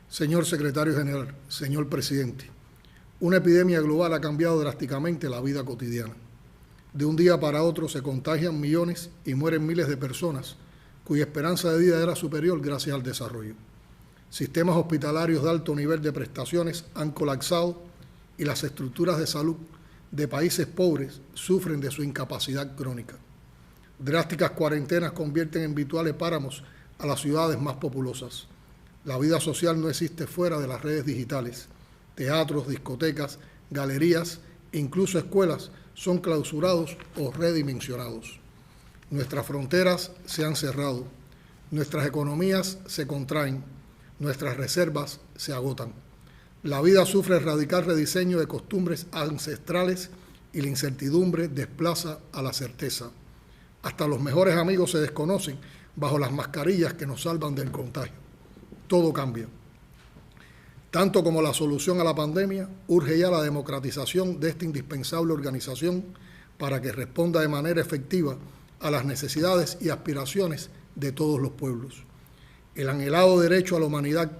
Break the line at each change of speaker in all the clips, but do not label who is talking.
Señor Secretario General, señor Presidente, una epidemia global ha cambiado drásticamente la vida cotidiana. De un día para otro se contagian millones y mueren miles de personas cuya esperanza de vida era superior gracias al desarrollo. Sistemas hospitalarios de alto nivel de prestaciones han colapsado y las estructuras de salud de países pobres sufren de su incapacidad crónica. Drásticas cuarentenas convierten en virtuales páramos a las ciudades más populosas. La vida social no existe fuera de las redes digitales. Teatros, discotecas, galerías, incluso escuelas son clausurados o redimensionados. Nuestras fronteras se han cerrado, nuestras economías se contraen, nuestras reservas se agotan. La vida sufre radical rediseño de costumbres ancestrales y la incertidumbre desplaza a la certeza. Hasta los mejores amigos se desconocen bajo las mascarillas que nos salvan del contagio. Todo cambia. Tanto como la solución a la pandemia, urge ya la democratización de esta indispensable organización para que responda de manera efectiva a las necesidades y aspiraciones de todos los pueblos. El anhelado derecho a la humanidad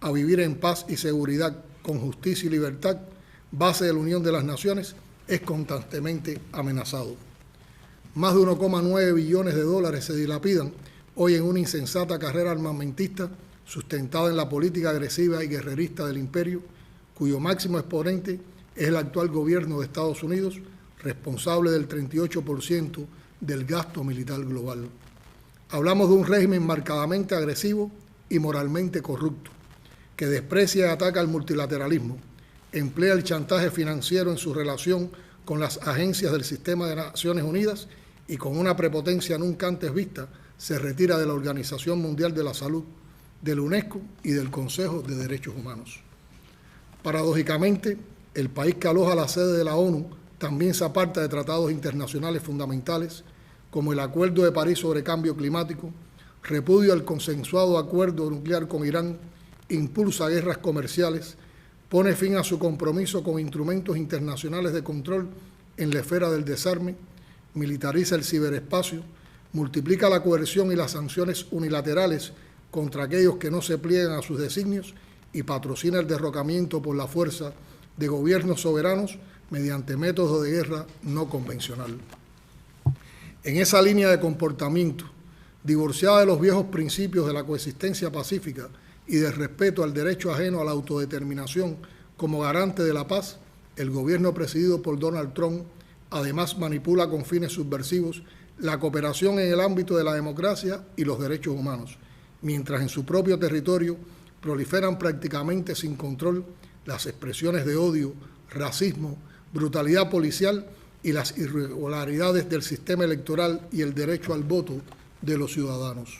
a vivir en paz y seguridad, con justicia y libertad, base de la unión de las naciones, es constantemente amenazado. Más de 1,9 billones de dólares se dilapidan hoy en una insensata carrera armamentista sustentada en la política agresiva y guerrerista del imperio, cuyo máximo exponente es el actual gobierno de Estados Unidos, responsable del 38% del gasto militar global. Hablamos de un régimen marcadamente agresivo y moralmente corrupto, que desprecia y ataca el multilateralismo, emplea el chantaje financiero en su relación con las agencias del sistema de Naciones Unidas y con una prepotencia nunca antes vista se retira de la Organización Mundial de la Salud, de la UNESCO y del Consejo de Derechos Humanos. Paradójicamente, el país que aloja la sede de la ONU también se aparta de tratados internacionales fundamentales como el Acuerdo de París sobre Cambio Climático, repudia el consensuado acuerdo nuclear con Irán, impulsa guerras comerciales, pone fin a su compromiso con instrumentos internacionales de control en la esfera del desarme, militariza el ciberespacio, multiplica la coerción y las sanciones unilaterales contra aquellos que no se pliegan a sus designios y patrocina el derrocamiento por la fuerza de gobiernos soberanos mediante métodos de guerra no convencional. En esa línea de comportamiento, divorciada de los viejos principios de la coexistencia pacífica y del respeto al derecho ajeno a la autodeterminación como garante de la paz, el gobierno presidido por Donald Trump además manipula con fines subversivos la cooperación en el ámbito de la democracia y los derechos humanos, mientras en su propio territorio proliferan prácticamente sin control las expresiones de odio, racismo, brutalidad policial y las irregularidades del sistema electoral y el derecho al voto de los ciudadanos.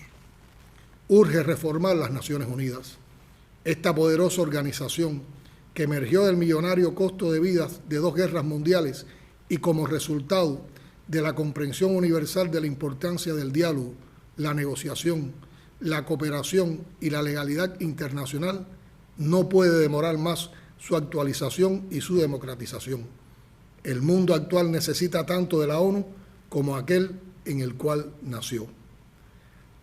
Urge reformar las Naciones Unidas. Esta poderosa organización, que emergió del millonario costo de vidas de 2 guerras mundiales y como resultado de la comprensión universal de la importancia del diálogo, la negociación, la cooperación y la legalidad internacional, no puede demorar más su actualización y su democratización. El mundo actual necesita tanto de la ONU como aquel en el cual nació.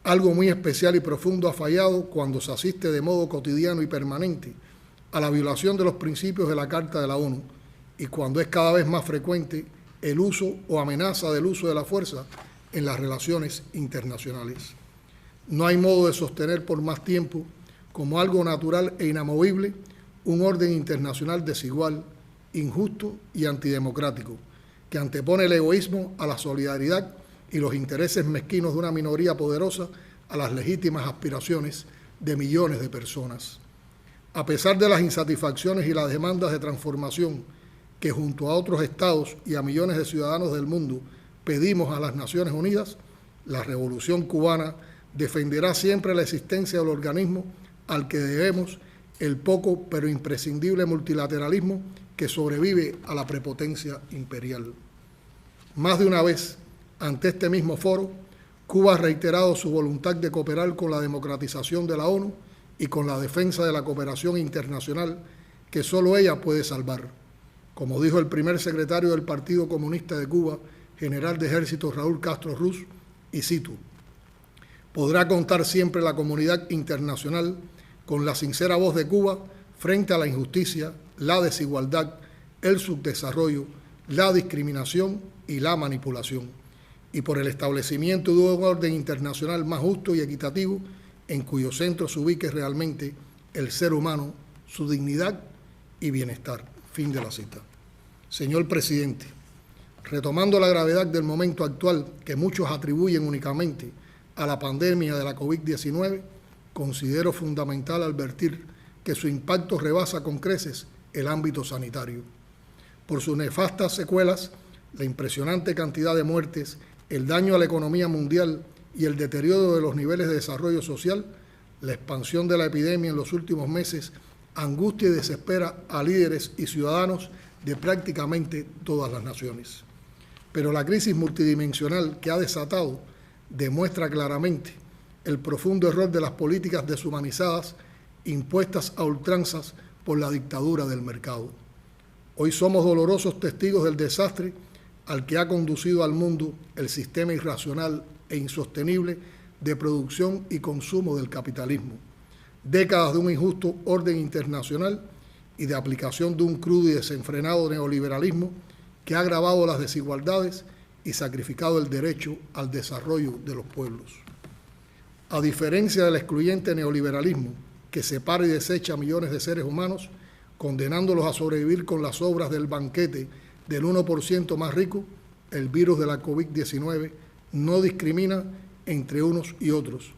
Algo muy especial y profundo ha fallado cuando se asiste de modo cotidiano y permanente a la violación de los principios de la Carta de la ONU y cuando es cada vez más frecuente el uso o amenaza del uso de la fuerza en las relaciones internacionales. No hay modo de sostener por más tiempo, como algo natural e inamovible, un orden internacional desigual, injusto y antidemocrático, que antepone el egoísmo a la solidaridad y los intereses mezquinos de una minoría poderosa a las legítimas aspiraciones de millones de personas. A pesar de las insatisfacciones y las demandas de transformación que junto a otros estados y a millones de ciudadanos del mundo pedimos a las Naciones Unidas, la Revolución Cubana defenderá siempre la existencia del organismo al que debemos el poco pero imprescindible multilateralismo que sobrevive a la prepotencia imperial. Más de una vez, ante este mismo foro, Cuba ha reiterado su voluntad de cooperar con la democratización de la ONU y con la defensa de la cooperación internacional que solo ella puede salvar. Como dijo el primer secretario del Partido Comunista de Cuba, general de ejército Raúl Castro Ruz, y cito: podrá contar siempre la comunidad internacional con la sincera voz de Cuba frente a la injusticia, la desigualdad, el subdesarrollo, la discriminación y la manipulación, y por el establecimiento de un orden internacional más justo y equitativo en cuyo centro se ubique realmente el ser humano, su dignidad y bienestar. Fin de la cita. Señor presidente, retomando la gravedad del momento actual que muchos atribuyen únicamente a la pandemia de la COVID-19, considero fundamental advertir que su impacto rebasa con creces el ámbito sanitario. Por sus nefastas secuelas, la impresionante cantidad de muertes, el daño a la economía mundial y el deterioro de los niveles de desarrollo social, la expansión de la epidemia en los últimos meses angustia y desespera a líderes y ciudadanos de prácticamente todas las naciones. Pero la crisis multidimensional que ha desatado demuestra claramente el profundo error de las políticas deshumanizadas impuestas a ultranzas por la dictadura del mercado. Hoy somos dolorosos testigos del desastre al que ha conducido al mundo el sistema irracional e insostenible de producción y consumo del capitalismo, décadas de un injusto orden internacional y de aplicación de un crudo y desenfrenado neoliberalismo que ha agravado las desigualdades y sacrificado el derecho al desarrollo de los pueblos. A diferencia del excluyente neoliberalismo que separa y desecha a millones de seres humanos, condenándolos a sobrevivir con las obras del banquete del 1% más rico, el virus de la COVID-19 no discrimina entre unos y otros,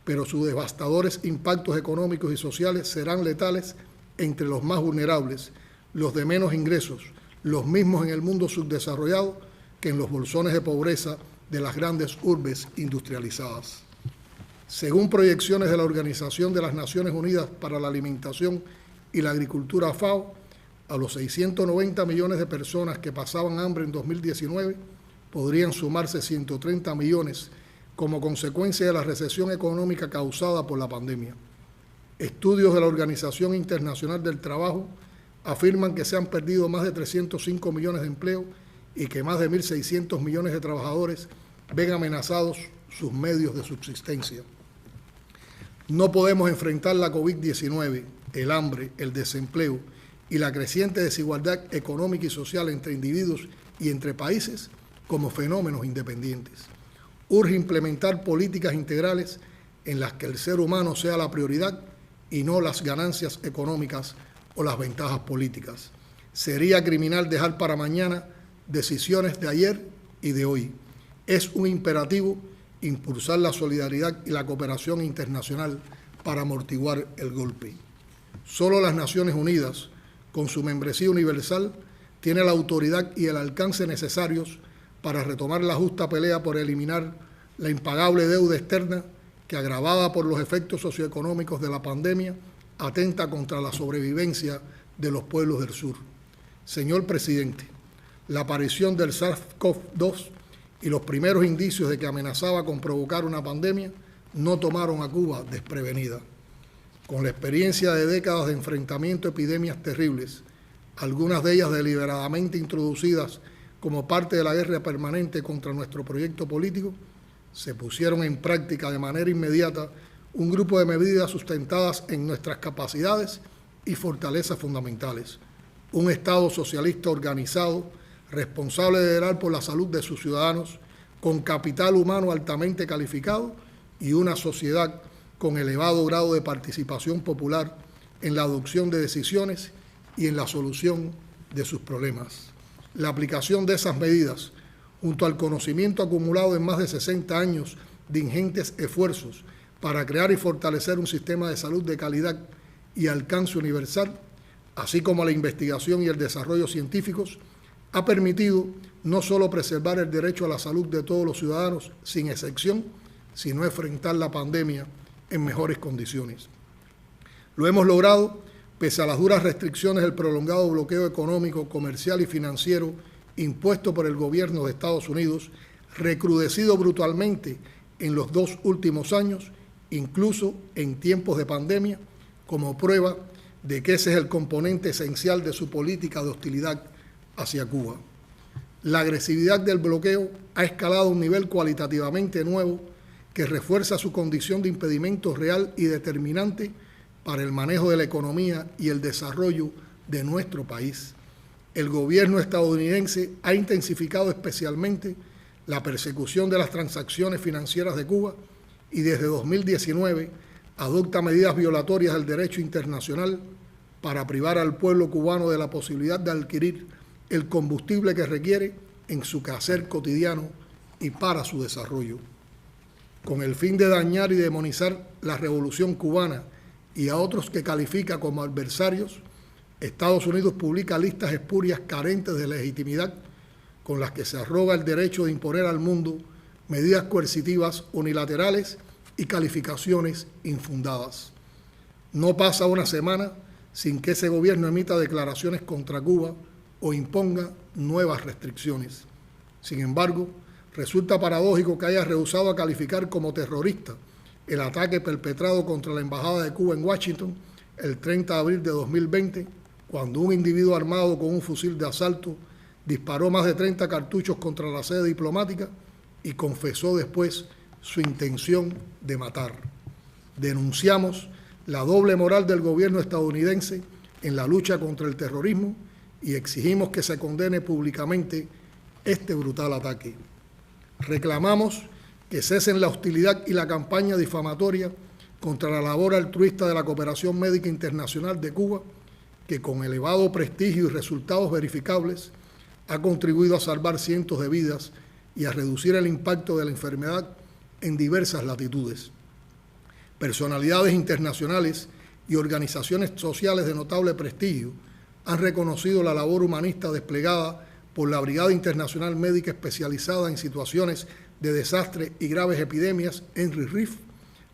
pero sus devastadores impactos económicos y sociales serán letales entre los más vulnerables, los de menos ingresos, los mismos en el mundo subdesarrollado que en los bolsones de pobreza de las grandes urbes industrializadas. Según proyecciones de la Organización de las Naciones Unidas para la Alimentación y la Agricultura FAO, a los 690 millones de personas que pasaban hambre en 2019 podrían sumarse 130 millones como consecuencia de la recesión económica causada por la pandemia. Estudios de la Organización Internacional del Trabajo afirman que se han perdido más de 305 millones de empleos y que más de 1.600 millones de trabajadores ven amenazados sus medios de subsistencia. No podemos enfrentar la COVID-19, el hambre, el desempleo y la creciente desigualdad económica y social entre individuos y entre países como fenómenos independientes. Urge implementar políticas integrales en las que el ser humano sea la prioridad y no las ganancias económicas o las ventajas políticas. Sería criminal dejar para mañana decisiones de ayer y de hoy. Es un imperativo impulsar la solidaridad y la cooperación internacional para amortiguar el golpe. Solo las Naciones Unidas, con su membresía universal, tiene la autoridad y el alcance necesarios para retomar la justa pelea por eliminar la impagable deuda externa que, agravada por los efectos socioeconómicos de la pandemia, atenta contra la sobrevivencia de los pueblos del sur. Señor presidente, la aparición del SARS-CoV-2 y los primeros indicios de que amenazaba con provocar una pandemia no tomaron a Cuba desprevenida. Con la experiencia de décadas de enfrentamiento a epidemias terribles, algunas de ellas deliberadamente introducidas como parte de la guerra permanente contra nuestro proyecto político, se pusieron en práctica de manera inmediata un grupo de medidas sustentadas en nuestras capacidades y fortalezas fundamentales. Un Estado socialista organizado, responsable de velar por la salud de sus ciudadanos, con capital humano altamente calificado y una sociedad con elevado grado de participación popular en la adopción de decisiones y en la solución de sus problemas. La aplicación de esas medidas, junto al conocimiento acumulado en más de 60 años de ingentes esfuerzos para crear y fortalecer un sistema de salud de calidad y alcance universal, así como la investigación y el desarrollo científicos, ha permitido no solo preservar el derecho a la salud de todos los ciudadanos, sin excepción, sino enfrentar la pandemia en mejores condiciones. Lo hemos logrado pese a las duras restricciones del prolongado bloqueo económico, comercial y financiero impuesto por el gobierno de Estados Unidos, recrudecido brutalmente en los 2 últimos años, incluso en tiempos de pandemia, como prueba de que ese es el componente esencial de su política de hostilidad hacia Cuba. La agresividad del bloqueo ha escalado a un nivel cualitativamente nuevo que refuerza su condición de impedimento real y determinante para el manejo de la economía y el desarrollo de nuestro país. El gobierno estadounidense ha intensificado especialmente la persecución de las transacciones financieras de Cuba y desde 2019 adopta medidas violatorias del derecho internacional para privar al pueblo cubano de la posibilidad de adquirir el combustible que requiere en su quehacer cotidiano y para su desarrollo. Con el fin de dañar y demonizar la revolución cubana y a otros que califica como adversarios, Estados Unidos publica listas espurias carentes de legitimidad con las que se arroga el derecho de imponer al mundo medidas coercitivas unilaterales y calificaciones infundadas. No pasa una semana sin que ese gobierno emita declaraciones contra Cuba o imponga nuevas restricciones. Sin embargo, resulta paradójico que haya rehusado a calificar como terrorista el ataque perpetrado contra la Embajada de Cuba en Washington el 30 de abril de 2020, cuando un individuo armado con un fusil de asalto disparó más de 30 cartuchos contra la sede diplomática y confesó después su intención de matar. Denunciamos la doble moral del gobierno estadounidense en la lucha contra el terrorismo y exigimos que se condene públicamente este brutal ataque. Reclamamos que cesen la hostilidad y la campaña difamatoria contra la labor altruista de la Cooperación Médica Internacional de Cuba, que con elevado prestigio y resultados verificables ha contribuido a salvar cientos de vidas y a reducir el impacto de la enfermedad en diversas latitudes. Personalidades internacionales y organizaciones sociales de notable prestigio han reconocido la labor humanista desplegada por la Brigada Internacional Médica especializada en situaciones de desastre y graves epidemias, Henry Reef,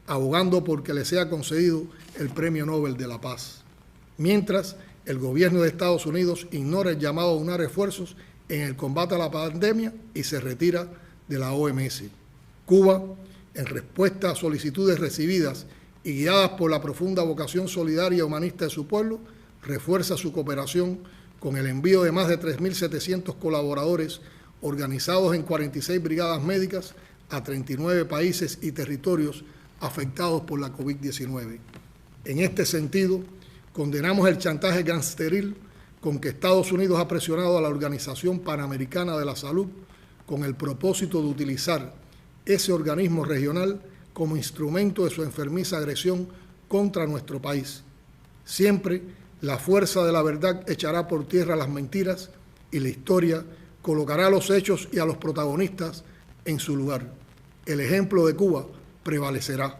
abogando por que le sea concedido el Premio Nobel de la Paz. Mientras, el gobierno de Estados Unidos ignora el llamado a unar esfuerzos en el combate a la pandemia y se retira de la OMS. Cuba, en respuesta a solicitudes recibidas y guiadas por la profunda vocación solidaria y humanista de su pueblo, refuerza su cooperación con el envío de más de 3.700 colaboradores organizados en 46 brigadas médicas a 39 países y territorios afectados por la COVID-19. En este sentido, condenamos el chantaje gangsteril con que Estados Unidos ha presionado a la Organización Panamericana de la Salud con el propósito de utilizar ese organismo regional como instrumento de su enfermiza agresión contra nuestro país. Siempre la fuerza de la verdad echará por tierra las mentiras y la historia colocará a los hechos y a los protagonistas en su lugar. El ejemplo de Cuba prevalecerá.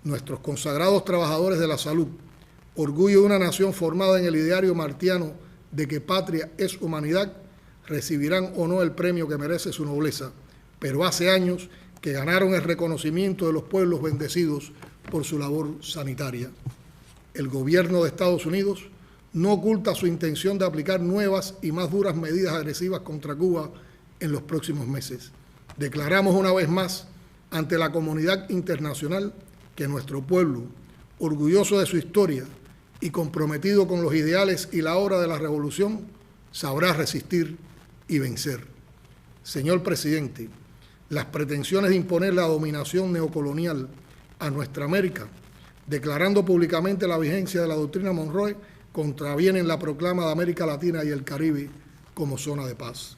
Nuestros consagrados trabajadores de la salud, orgullo de una nación formada en el ideario martiano de que patria es humanidad, recibirán o no el premio que merece su nobleza, pero hace años que ganaron el reconocimiento de los pueblos bendecidos por su labor sanitaria. El gobierno de Estados Unidos no oculta su intención de aplicar nuevas y más duras medidas agresivas contra Cuba en los próximos meses. Declaramos una vez más ante la comunidad internacional que nuestro pueblo, orgulloso de su historia y comprometido con los ideales y la obra de la revolución, sabrá resistir y vencer. Señor presidente, las pretensiones de imponer la dominación neocolonial a nuestra América, declarando públicamente la vigencia de la doctrina Monroe, contravienen la proclama de América Latina y el Caribe como zona de paz.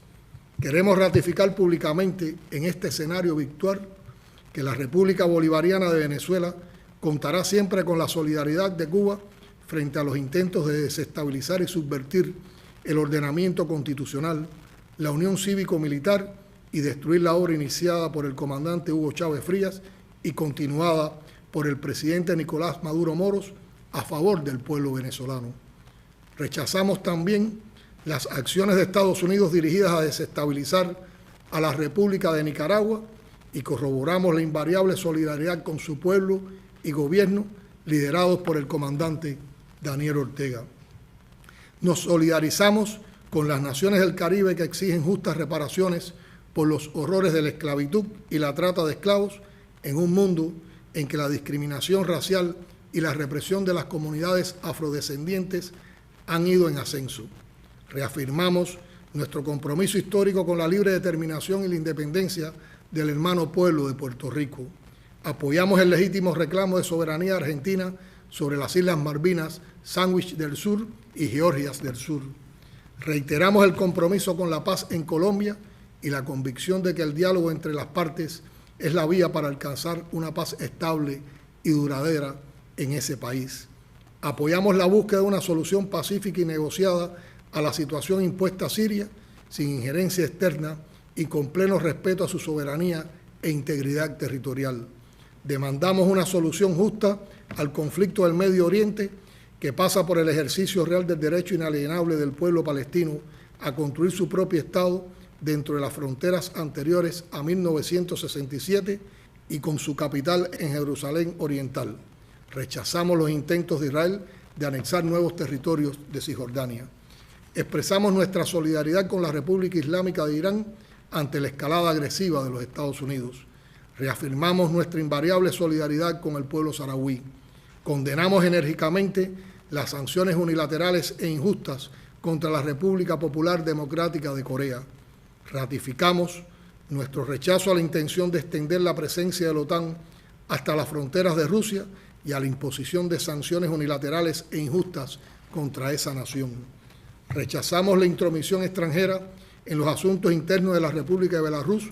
Queremos ratificar públicamente en este escenario virtual que la República Bolivariana de Venezuela contará siempre con la solidaridad de Cuba frente a los intentos de desestabilizar y subvertir el ordenamiento constitucional, la unión cívico-militar y destruir la obra iniciada por el comandante Hugo Chávez Frías y continuada por el presidente Nicolás Maduro Moros a favor del pueblo venezolano. Rechazamos también las acciones de Estados Unidos dirigidas a desestabilizar a la República de Nicaragua y corroboramos la invariable solidaridad con su pueblo y gobierno liderados por el comandante Daniel Ortega. Nos solidarizamos con las naciones del Caribe que exigen justas reparaciones por los horrores de la esclavitud y la trata de esclavos en un mundo en que la discriminación racial y la represión de las comunidades afrodescendientes han ido en ascenso. Reafirmamos nuestro compromiso histórico con la libre determinación y la independencia del hermano pueblo de Puerto Rico. Apoyamos el legítimo reclamo de soberanía argentina sobre las Islas Malvinas, Sandwich del Sur y Georgias del Sur. Reiteramos el compromiso con la paz en Colombia y la convicción de que el diálogo entre las partes es la vía para alcanzar una paz estable y duradera en ese país. Apoyamos la búsqueda de una solución pacífica y negociada a la situación impuesta a Siria, sin injerencia externa y con pleno respeto a su soberanía e integridad territorial. Demandamos una solución justa al conflicto del Medio Oriente que pasa por el ejercicio real del derecho inalienable del pueblo palestino a construir su propio Estado dentro de las fronteras anteriores a 1967 y con su capital en Jerusalén Oriental. Rechazamos los intentos de Israel de anexar nuevos territorios de Cisjordania. Expresamos nuestra solidaridad con la República Islámica de Irán ante la escalada agresiva de los Estados Unidos. Reafirmamos nuestra invariable solidaridad con el pueblo saharaui. Condenamos enérgicamente las sanciones unilaterales e injustas contra la República Popular Democrática de Corea. Ratificamos nuestro rechazo a la intención de extender la presencia de la OTAN hasta las fronteras de Rusia y a la imposición de sanciones unilaterales e injustas contra esa nación. Rechazamos la intromisión extranjera en los asuntos internos de la República de Belarus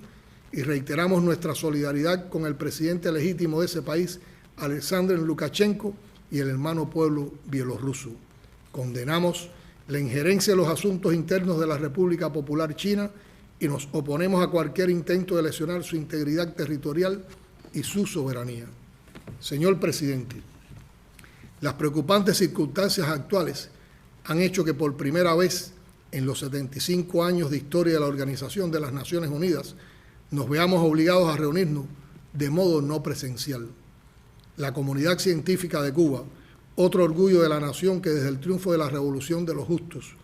y reiteramos nuestra solidaridad con el presidente legítimo de ese país, Alexander Lukashenko, y el hermano pueblo bielorruso. Condenamos la injerencia en los asuntos internos de la República Popular China y nos oponemos a cualquier intento de lesionar su integridad territorial y su soberanía. Señor presidente, las preocupantes circunstancias actuales han hecho que por primera vez en los 75 años de historia de la Organización de las Naciones Unidas nos veamos obligados a reunirnos de modo no presencial. La comunidad científica de Cuba, otro orgullo de la nación que desde el triunfo de la Revolución de los Justos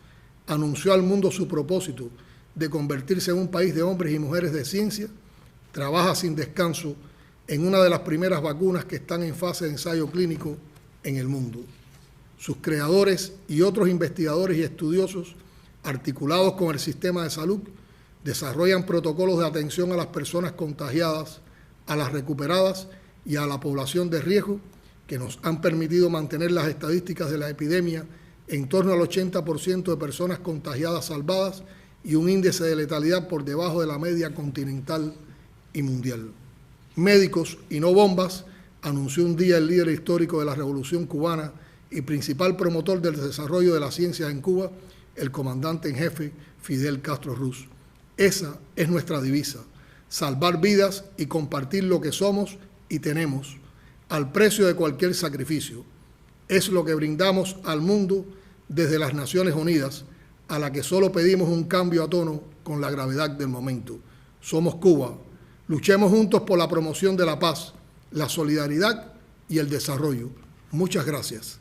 anunció al mundo su propósito de convertirse en un país de hombres y mujeres de ciencia, trabaja sin descanso en una de las primeras vacunas que están en fase de ensayo clínico en el mundo. Sus creadores y otros investigadores y estudiosos, articulados con el sistema de salud, desarrollan protocolos de atención a las personas contagiadas, a las recuperadas y a la población de riesgo que nos han permitido mantener las estadísticas de la epidemia en torno al 80% de personas contagiadas salvadas y un índice de letalidad por debajo de la media continental y mundial. Médicos y no bombas, anunció un día el líder histórico de la Revolución Cubana y principal promotor del desarrollo de la ciencia en Cuba, el comandante en jefe Fidel Castro Ruz. Esa es nuestra divisa, salvar vidas y compartir lo que somos y tenemos, al precio de cualquier sacrificio. Es lo que brindamos al mundo desde las Naciones Unidas, a la que solo pedimos un cambio a tono con la gravedad del momento. Somos Cuba. Luchemos juntos por la promoción de la paz, la solidaridad y el desarrollo. Muchas gracias.